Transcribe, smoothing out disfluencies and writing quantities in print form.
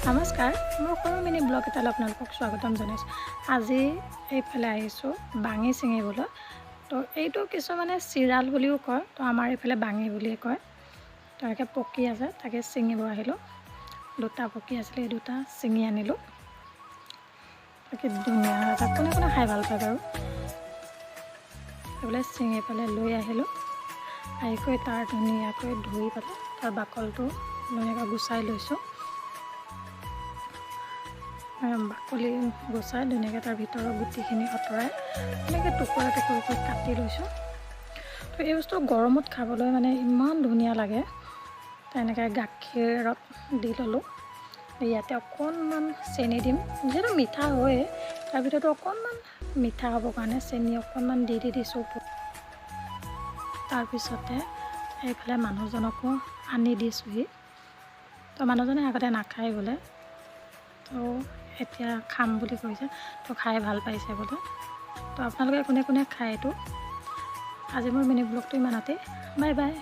নমস্কাৰ, মোৰ সৰু মিনি ব্লগ এটালৈ আপোনালোকক স্বাগতম জনাইছোঁ। আজি এইফালে আহিছোঁ বাঙি ছিঙিবলৈ। তো এইটো কিছুমানে চিৰাল বুলিও কয়, তো আমাৰ এইফালে বাঙি বুলিয়ে কয়। তেনেকৈ পকি আছে, তাকে ছিঙিব আহিলোঁ। দুটা পকি আছিলে, এই দুটা ছিঙি আনিলোঁ। তাকে ধুনীয়া এটা কোনে কোনে খাই ভাল পায় বাৰু। সেইবিলাক ছিঙি পেলাই লৈ আহিলোঁ। আহিকৈ তাৰ ধুনীয়াকৈ ধুই পেলাই তাৰ বাকলটো ধুনীয়াকৈ গুচাই লৈছোঁ। বাকলি গুচাই ধুনীয়াকৈ তাৰ ভিতৰৰ গুটিখিনি আঁতৰাই এনেকৈ টুকুৰা টুকুৰকৈ কাটি লৈছোঁ। তো এই বস্তু গৰমত খাবলৈ মানে ইমান ধুনীয়া লাগে। তেনেকৈ গাখীৰত দি ল'লোঁ। ইয়াতে অকণমান চেনি দিম, যিহেতু মিঠা হয়ে, তাৰ ভিতৰতো অকণমান মিঠা হ'বৰ কাৰণে চেনি অকণমান দি দিছোঁ। তাৰপিছতে এইফালে মানুহজনকো আনি দিছোঁহি। তো মানুহজনে আগতে নাখায় বোলে, তো এতিয়া খাম বুলি কৈছে, তো খাই ভাল পাইছে বোলে। তো আপোনালোকে কোনে কোনে খায় এইটো। আজি মোৰ মিনি ব্লগটো ইমানতেই। Bye bye.